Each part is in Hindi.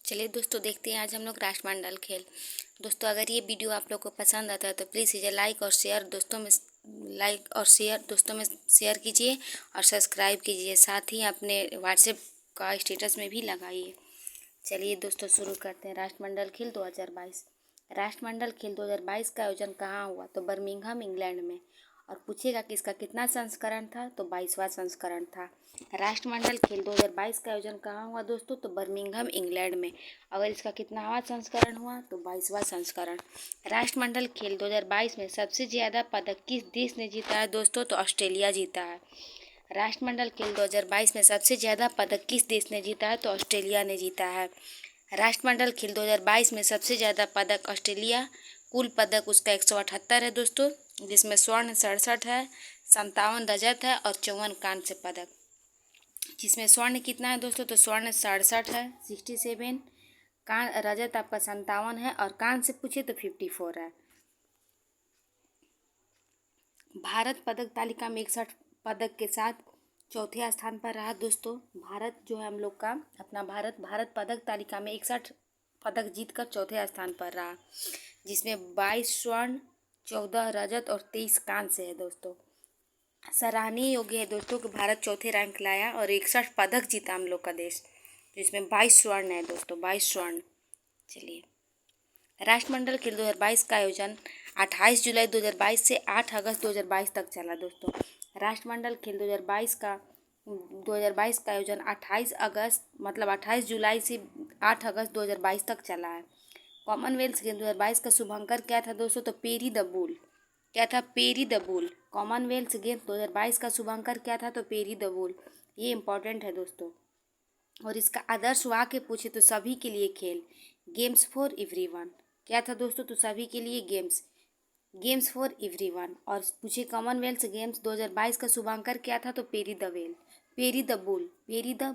चलिए दोस्तों, देखते हैं आज हम लोग राष्ट्रमंडल खेल। दोस्तों, अगर ये वीडियो आप लोग को पसंद आता है तो प्लीज़ इसे लाइक और शेयर दोस्तों में शेयर कीजिए और सब्सक्राइब कीजिए। साथ ही अपने व्हाट्सएप का स्टेटस में भी लगाइए। चलिए दोस्तों, शुरू करते हैं। राष्ट्रमंडल खेल 2022। राष्ट्रमंडल खेल 2022 का आयोजन कहाँ हुआ? तो बर्मिंघम, इंग्लैंड में। और पूछेगा कि इसका कितना संस्करण था? तो 22वां संस्करण था। राष्ट्रमंडल खेल 2022 का आयोजन कहाँ हुआ दोस्तों? तो बर्मिंघम, इंग्लैंड में। अगर इसका कितनावां संस्करण हुआ? तो 22वां संस्करण। राष्ट्रमंडल खेल 2022 में सबसे ज़्यादा पदक किस देश ने जीता है दोस्तों? तो ऑस्ट्रेलिया जीता है। राष्ट्रमंडल खेल 2022 में सबसे ज़्यादा पदक किस देश ने जीता है? तो ऑस्ट्रेलिया ने जीता है। राष्ट्रमंडल खेल 2022 में सबसे ज़्यादा पदक ऑस्ट्रेलिया, कुल पदक उसका 178 है दोस्तों, जिसमें स्वर्ण 67 है, 57 रजत है और 54 कांस्य पदक। जिसमें स्वर्ण कितना है दोस्तों? तो स्वर्ण 67 है, 67, रजत आपका 57 है और कांस्य पूछे तो 54 है। भारत पदक तालिका में 61 पदक के साथ चौथे स्थान पर रहा दोस्तों। भारत जो है हम लोग का अपना भारत पदक तालिका में 61 पदक जीतकर चौथे स्थान पर रहा, जिसमें 22 स्वर्ण, 14 रजत और 23 कांस्य है दोस्तों। सराहनीय योग्य है दोस्तों कि भारत चौथे रैंक लाया और 61 पदक जीता हम लोग का देश, जिसमें 22 स्वर्ण है दोस्तों, 22 स्वर्ण। चलिए, राष्ट्रमंडल खेल 2022 का आयोजन 28 जुलाई 2022 से 8 अगस्त 2022 तक चला दोस्तों। राष्ट्रमंडल खेल 2022 का आयोजन 28 जुलाई से 8 अगस्त 2022 तक चला है। कॉमनवेल्थ गेम 2022 का शुभंकर क्या था दोस्तों? तो पेरी द बुल। क्या था? Peri the bull. Commonwealth game 2022 का शुभंकर क्या था? तो पेरी द बुल। ये इंपॉर्टेंट है दोस्तों। और इसका आदर्श वाक्य पूछे तो सभी के लिए खेल, गेम्स फॉर एवरीवन। क्या था दोस्तों? तो सभी के लिए गेम्स फॉर एवरीवन। और पूछे कॉमनवेल्थ गेम्स 2022 का शुभांकर क्या था? तो पेरी द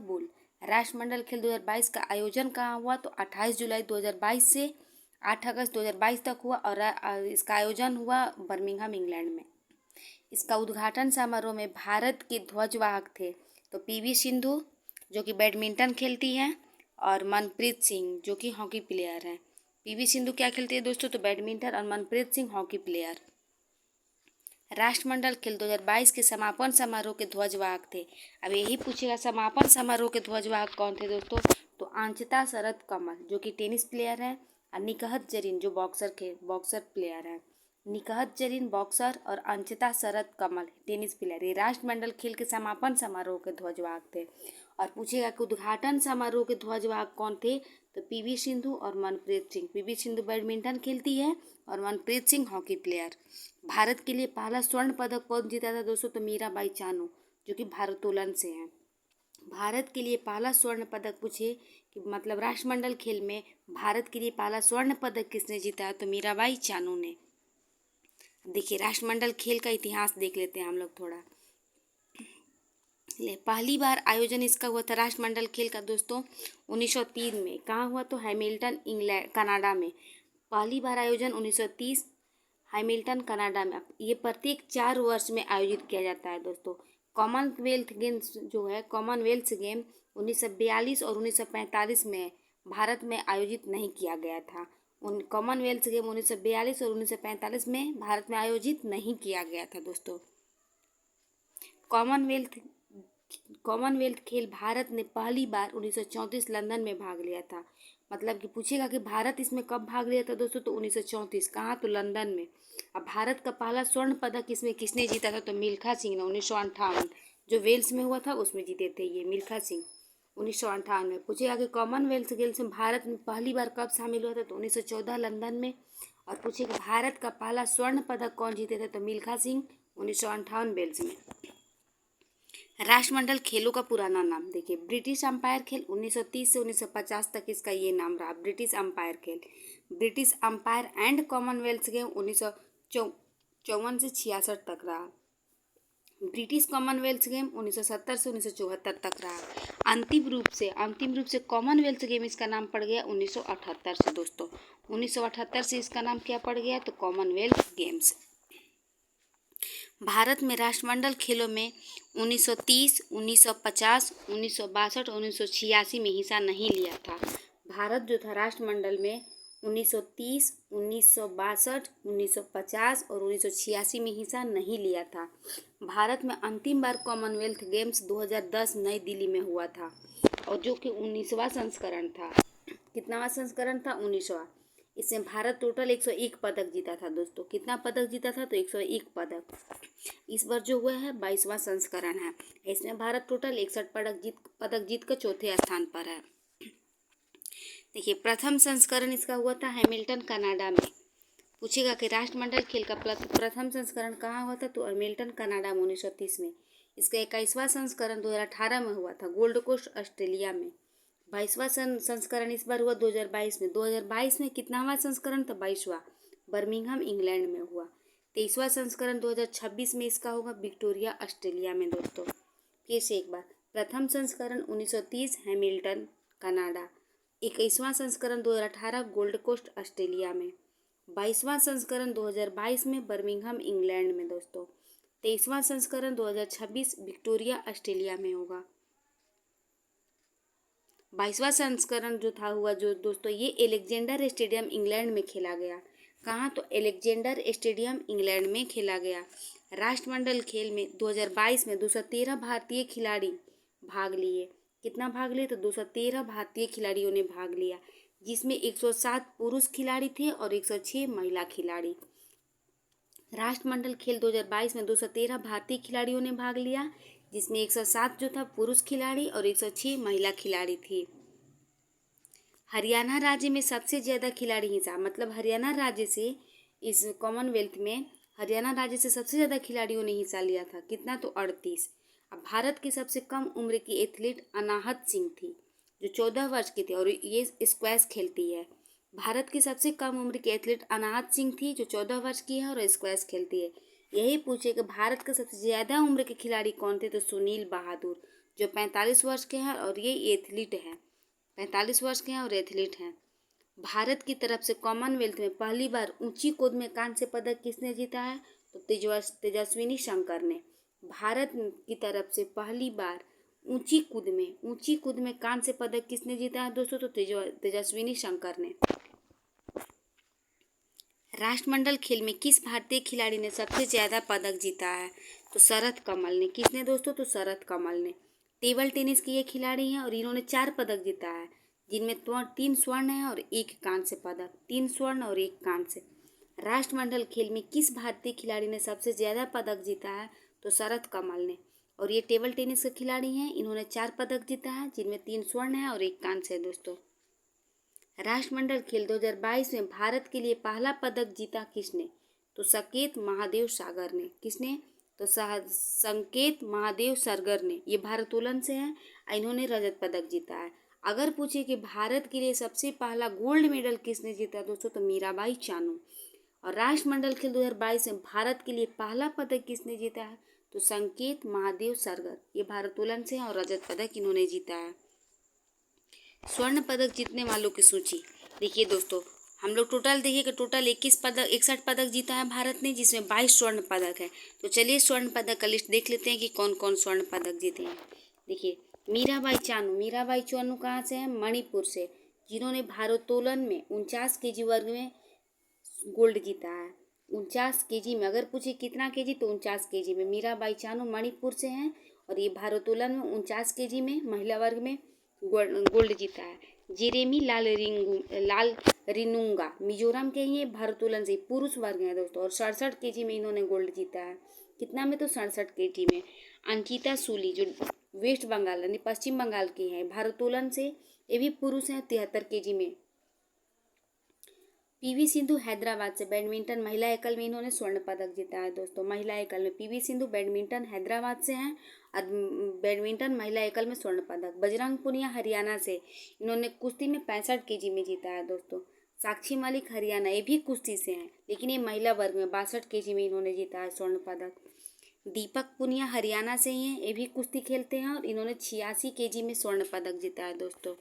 बुल। राष्ट्रमंडल खेल 2022 का आयोजन कहाँ हुआ? तो 28 जुलाई 2022 से 8 अगस्त 2022 तक हुआ और इसका आयोजन हुआ बर्मिंघम, इंग्लैंड में। इसका उद्घाटन समारोह में भारत के ध्वजवाहक थे तो पीवी सिंधु, जो कि बैडमिंटन खेलती हैं, और मनप्रीत सिंह, जो कि हॉकी प्लेयर हैं। पीवी सिंधु क्या खेलती है दोस्तों? तो बैडमिंटन, और मनप्रीत सिंह हॉकी प्लेयर। राष्ट्रमंडल खेल 2022 के समापन समारोह के ध्वजवाहक थे। अब यही पूछेगा समापन समारोह के ध्वजवाहक कौन थे दोस्तों? तो अंचिता शरद कमल, जो कि टेनिस प्लेयर है, और निकहत जरीन, जो बॉक्सर प्लेयर है। निकहत जरीन बॉक्सर और अंचिता शरद कमल टेनिस प्लेयर, ये राष्ट्रमंडल खेल के समापन समारोह के ध्वजवाहक थे। और पूछेगा कि उद्घाटन समारोह के ध्वजवाहक कौन थे? तो पीवी सिंधु और मनप्रीत सिंह। पीवी सिंधु बैडमिंटन खेलती है और मनप्रीत सिंह हॉकी प्लेयर। भारत के लिए पहला स्वर्ण पदक कौन जीता था दोस्तों? तो मीराबाई चानू, जो कि भारोत्तोलन से हैं। भारत के लिए पहला स्वर्ण पदक पूछे कि मतलब राष्ट्रमंडल खेल में भारत के लिए पहला स्वर्ण पदक किसने जीता है? तो मीराबाई चानू ने। देखिए, राष्ट्रमंडल खेल का इतिहास देख लेते हैं हम लोग थोड़ा। पहली बार आयोजन इसका हुआ था राष्ट्रमंडल खेल का दोस्तों 1903 में। कहाँ हुआ? तो हैमिल्टन, इंग्लैंड, कनाडा में। पहली बार आयोजन 1930 हैमिल्टन, कनाडा में। ये प्रत्येक 4 वर्ष में आयोजित किया जाता है दोस्तों। कॉमनवेल्थ गेम्स जो है, कॉमनवेल्थ गेम 1942 और 1945 में भारत में आयोजित नहीं किया गया था। कॉमनवेल्थ गेम 1942 और 1945 में भारत में आयोजित नहीं किया गया था दोस्तों। कॉमनवेल्थ खेल भारत ने पहली बार 1934 लंदन में भाग लिया था। मतलब कि पूछेगा कि भारत इसमें कब भाग लिया था दोस्तों? तो 1934। कहाँ? तो लंदन में। अब भारत का पहला स्वर्ण पदक इसमें किसने जीता था? तो मिल्खा सिंह ने 1958, जो वेल्स में हुआ था उसमें जीते थे ये मिल्खा सिंह 1958 में। पूछेगा कि कॉमनवेल्थ गेम्स में भारत में पहली बार कब शामिल हुआ था? तो 1914 लंदन में। और पूछेगा भारत का पहला स्वर्ण पदक कौन जीते थे? तो मिल्खा सिंह 1958 वेल्स में। राष्ट्रमंडल खेलों का पुराना नाम देखिए, ब्रिटिश अंपायर खेल 1930 से 1950 तक इसका ये नाम रहा, ब्रिटिश अंपायर खेल। British umpire and Commonwealth game 1954 से 66 तक रहा। ब्रिटिश कॉमनवेल्थ गेम 1970 से 1974 तक रहा। अंतिम रूप से कॉमनवेल्थ गेम इसका नाम पड़ गया 1978 से दोस्तों। 1978 से इसका नाम क्या पड़ गया? तो कॉमनवेल्थ गेम्स। भारत में राष्ट्रमंडल खेलों में 1930, 1950, 1962 और 1986 में हिस्सा नहीं लिया था। भारत जो था राष्ट्रमंडल में 1930, 1962, 1950 और 1986 में हिस्सा नहीं लिया था। भारत में अंतिम बार कॉमनवेल्थ गेम्स 2010 नई दिल्ली में हुआ था और जो कि 19वां संस्करण था। कितनावां संस्करण था? 19वां। इसमें भारत टोटल 101 पदक जीता था दोस्तों। कितना पदक जीता था? तो 101 पदक। इस बार जो हुआ है 22वां संस्करण है। इसमें भारत टोटल 61 पदक जीत कर चौथे स्थान पर है। देखिए, प्रथम संस्करण इसका हुआ था हैमिल्टन कनाडा में। पूछेगा कि राष्ट्रमंडल खेल का प्रथम संस्करण कहाँ हुआ था? तो हैमिल्टन कनाडा में 1930 में। इसका 21वां संस्करण 2018 में हुआ था गोल्ड कोस्ट ऑस्ट्रेलिया में। 22वां संस्करण इस बार हुआ 2022 में। 2022 में कितनावां संस्करण था? 22वां, बर्मिंघम इंग्लैंड में हुआ। 23वां संस्करण 2026 में इसका होगा विक्टोरिया ऑस्ट्रेलिया में दोस्तों। फिर से एक बार, प्रथम संस्करण 1930 हैमिल्टन कनाडा, 21वां संस्करण 2018 गोल्ड कोस्ट ऑस्ट्रेलिया में, 22वां संस्करण 2022 में बर्मिंघम इंग्लैंड में दोस्तों, 23वां संस्करण 2026 विक्टोरिया ऑस्ट्रेलिया में होगा। 22वां संस्करण जो था हुआ जो दोस्तों ये एलेक्जेंडर स्टेडियम इंग्लैंड में खेला गया। कहाँ? तो एलेक्जेंडर स्टेडियम इंग्लैंड में खेला गया। राष्ट्रमंडल खेल में 2022 में 213 भारतीय खिलाड़ी भाग लिए। कितना भाग लिए? तो 213 भारतीय खिलाड़ियों ने भाग लिया, जिसमें 107 पुरुष खिलाड़ी थे और 106 महिला खिलाड़ी। राष्ट्रमंडल खेल 2022 में 213 भारतीय खिलाड़ियों ने भाग लिया, जिसमें 107 जो था पुरुष खिलाड़ी और 106 महिला खिलाड़ी थी। हरियाणा राज्य में सबसे ज़्यादा खिलाड़ी हिस्सा, मतलब हरियाणा राज्य से इस कॉमनवेल्थ में हरियाणा राज्य से सबसे ज़्यादा खिलाड़ियों ने हिस्सा लिया था। कितना? तो 38। अब भारत की सबसे कम उम्र की एथलीट अनाहत सिंह थी, जो 14 वर्ष की थी और ये स्क्वैश खेलती है। भारत की सबसे कम उम्र की एथलीट अनाहत सिंह थी, जो 14 वर्ष की है और स्क्वैश खेलती है। यही पूछे कि भारत का सबसे ज़्यादा उम्र के खिलाड़ी कौन थे? तो सुनील बहादुर, जो 45 वर्ष के हैं और ये एथलीट हैं। 45 वर्ष के हैं और एथलीट हैं। भारत की तरफ से कॉमनवेल्थ में पहली बार ऊंची कूद में कांस्य पदक किसने जीता है? तो तेजस्विनी शंकर ने। भारत की तरफ से पहली बार ऊंची कूद में कांस्य पदक किसने जीता है दोस्तों? तो तेजस्विनी शंकर ने। राष्ट्रमंडल खेल में किस भारतीय खिलाड़ी ने सबसे ज़्यादा पदक जीता है? तो शरद कमल ने। किसने दोस्तों? तो शरद कमल ने। टेबल टेनिस के ये खिलाड़ी हैं और इन्होंने 4 पदक जीता है, जिनमें 3 स्वर्ण है और 1 कांस्य पदक। 3 स्वर्ण और 1 कांस्य। राष्ट्रमंडल खेल में किस भारतीय खिलाड़ी ने सबसे ज़्यादा पदक जीता है? तो शरद कमल ने। और ये टेबल टेनिस के खिलाड़ी हैं, इन्होंने 4 पदक जीता है, जिनमें 3 स्वर्ण है और 1 कांस्य है दोस्तों। राष्ट्रमंडल खेल 2022 में भारत के लिए पहला पदक जीता किसने? तो संकेत महादेव सागर ने। किसने? तो संकेत महादेव सागर ने। ये भारोत्तोलन से हैं, इन्होंने रजत पदक जीता है। अगर पूछे कि भारत के लिए सबसे पहला गोल्ड मेडल किसने जीता दोस्तों? तो मीराबाई चानू। और राष्ट्रमंडल खेल 2022 में भारत के लिए पहला पदक किसने जीता है? तो संकेत महादेव सागर। ये भारोत्तोलन से हैं और रजत पदक इन्होंने जीता है। स्वर्ण पदक जीतने वालों की सूची देखिए दोस्तों, हम लोग टोटल देखिए कि टोटल 61 पदक जीता है भारत ने, जिसमें 22 स्वर्ण पदक है। तो चलिए स्वर्ण पदक का लिस्ट देख लेते हैं कि कौन कौन स्वर्ण पदक जीते हैं। देखिए, मीराबाई चानू कहाँ से हैं? मणिपुर से, जिन्होंने भारोत्तोलन में 49 kg वर्ग में गोल्ड जीता है। 49 kg में, अगर पूछे कितना केजी तो 49 kg में। मीराबाई चानू मणिपुर से हैं और ये भारोत्तोलन में 49 kg में महिला वर्ग में गोल्ड जीता है। जेरेमी लाल रिनुंगा मिजोरम के ही भारोत्तोलन से पुरुष वर्ग हैं दोस्तों और 67 kg में इन्होंने गोल्ड जीता है। कितना में? तो 67 kg में। अंकिता सूली जो वेस्ट बंगाल यानी पश्चिम बंगाल की हैं, भारोत्तोलन से ये भी पुरुष हैं, 73 kg में। पीवी सिंधु हैदराबाद से बैडमिंटन महिला एकल में इन्होंने स्वर्ण पदक जीता है दोस्तों। महिला एकल में पीवी सिंधु बैडमिंटन हैदराबाद से हैं और बैडमिंटन महिला एकल में स्वर्ण पदक। बजरंग पुनिया हरियाणा से, इन्होंने कुश्ती में 65 kg में जीता है दोस्तों। साक्षी मलिक हरियाणा, ये भी कुश्ती से हैं, लेकिन ये महिला वर्ग में 62 kg में इन्होंने जीता है स्वर्ण पदक। दीपक पुनिया हरियाणा से ही हैं, ये भी कुश्ती खेलते हैं और इन्होंने 86 kg में स्वर्ण पदक जीता है दोस्तों।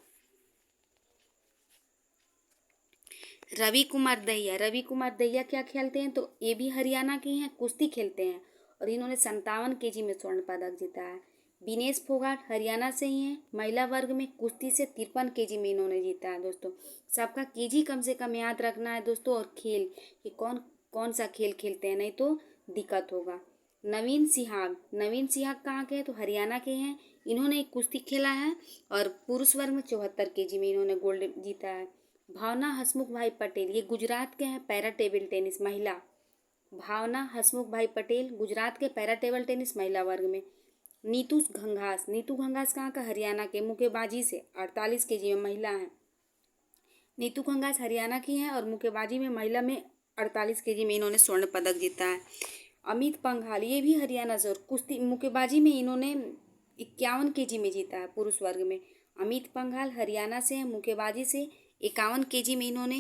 रवि कुमार दहिया क्या खेलते हैं? तो ये भी हरियाणा के हैं, कुश्ती खेलते हैं और इन्होंने 57 kg में स्वर्ण पदक जीता है। विनेश फोगाट हरियाणा से ही हैं। महिला वर्ग में कुश्ती से 53 केजी में इन्होंने जीता है दोस्तों। सबका केजी कम से कम याद रखना है दोस्तों, और खेल कि कौन कौन सा खेल खेलते हैं, नहीं तो दिक्कत होगा। नवीन सिहाग कहाँ के हैं, तो हरियाणा के हैं। इन्होंने एक कुश्ती खेला है और पुरुष वर्ग में 74 केजी में इन्होंने गोल्ड जीता है। भावना हसमुख भाई पटेल, ये गुजरात के हैं, पैरा टेबल टेनिस महिला। भावना हसमुख भाई पटेल गुजरात के पैरा टेबल टेनिस महिला वर्ग में। नीतू घंघास कहाँ का, हरियाणा के, मुक्केबाजी से 48 केजी में महिला हैं। नीतू घंघास हरियाणा की हैं और मुक्केबाजी में महिला में 48 केजी में इन्होंने स्वर्ण पदक जीता है। अमित पंघाल, ये भी हरियाणा से, और कुश्ती मुक्केबाजी में इन्होंने 51 केजी में जीता है पुरुष वर्ग में। अमित पंघाल हरियाणा से हैं, मुक्केबाजी से 51 केजी में इन्होंने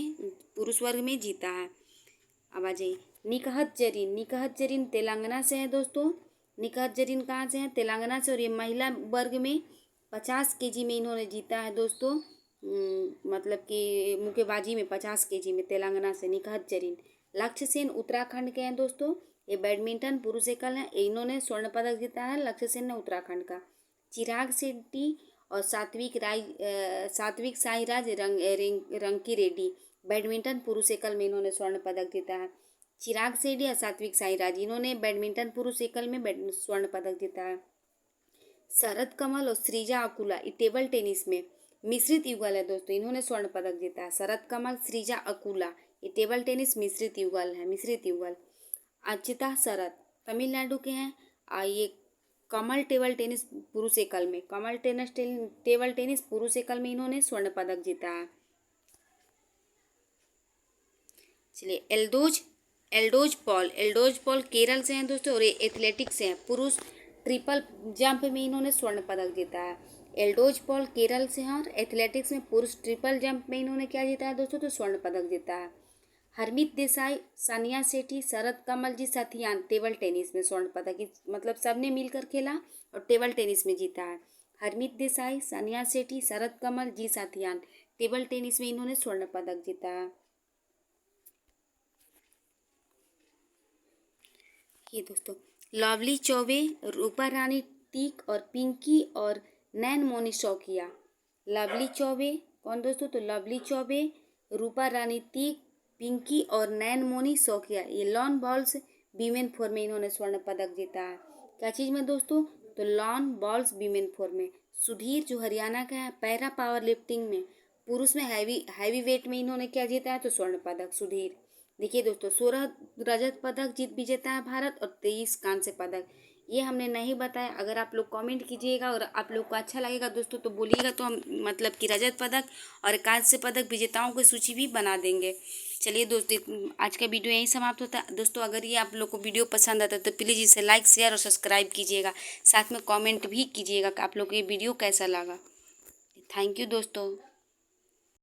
पुरुष वर्ग में जीता है। अब आ जाइए निकहत जरीन तेलंगाना से है दोस्तों। निकहत जरीन कहाँ से हैं, तेलंगाना से, और ये महिला वर्ग में 50 केजी में इन्होंने जीता है दोस्तों। मतलब कि मुक्केबाजी में 50 केजी में तेलंगाना से निकहत जरीन। लक्ष्य सेन उत्तराखंड के हैं दोस्तों। ये बैडमिंटन पुरुष एकल है, इन्होंने स्वर्ण पदक जीता है, लक्ष्य सेन ने उत्तराखंड का। चिराग शेट्टी और सात्विक साईराज रंकी रेड्डी, बैडमिंटन पुरुष एकल में इन्होंने स्वर्ण पदक जीता है। चिराग शेट्टी और सात्विक साईराज, इन्होंने बैडमिंटन पुरुष एकल में स्वर्ण पदक जीता है। शरद कमल और श्रीजा अकुला, ये टेबल टेनिस में मिश्रित युगल है दोस्तों, इन्होंने स्वर्ण पदक जीता है। शरद कमल, श्रीजा अकुला, ये टेबल टेनिस मिश्रित युगल। अचिता शरद तमिलनाडु के हैं। ये कमल टेबल टेनिस पुरुष एकल में, टेबल टेनिस पुरुष एकल में इन्होंने स्वर्ण पदक जीता है। चलिए एल्डोज पॉल केरल से हैं दोस्तों, और ये एथलेटिक्स से हैं। पुरुष ट्रिपल जंप में इन्होंने स्वर्ण पदक जीता है। एल्डोज पॉल केरल से हैं, और एथलेटिक्स में पुरुष ट्रिपल जंप में इन्होंने क्या जीता है दोस्तों, तो स्वर्ण पदक जीता है। हरमीत देसाई, सानिया शेट्टी, शरद कमल जी साथियान, टेबल टेनिस में स्वर्ण पदक, मतलब सबने मिलकर खेला और टेबल टेनिस में जीता है। हरमीत देसाई, सानिया शेट्टी, शरद कमल जी साथियान, टेबल टेनिस में इन्होंने स्वर्ण पदक जीता है। ये दोस्तों लवली चौबे, रूपा रानी तीक और पिंकी और नैन मोनी शौकिया। लवली चौबे कौन दोस्तों, तो लवली चौबे, रूपा रानी तीक, पिंकी और नैन मोनी शौकिया, ये लॉन बॉल्स वीमेन फोर में इन्होंने स्वर्ण पदक जीता है। क्या चीज़ में दोस्तों, तो लॉन बॉल्स वीमेन फोर में। सुधीर जो हरियाणा का है, पैरा पावर लिफ्टिंग में पुरुष में हैवी वेट में इन्होंने क्या जीता है, तो स्वर्ण पदक सुधीर। देखिए दोस्तों 16 रजत पदक जीत विजेता है भारत और 23 कांस्य पदक। ये हमने नहीं बताया, अगर आप लोग कमेंट कीजिएगा और आप लोग को अच्छा लगेगा दोस्तों तो बोलिएगा, तो हम मतलब कि रजत पदक और कांस्य पदक विजेताओं की सूची भी बना देंगे। चलिए दोस्तों आज का वीडियो यहीं समाप्त होता है दोस्तों। अगर ये आप लोग को वीडियो पसंद आता है तो प्लीज़ इसे लाइक शेयर और सब्सक्राइब कीजिएगा, साथ में कॉमेंट भी कीजिएगा कि आप लोग को ये वीडियो कैसा लगा। थैंक यू दोस्तों।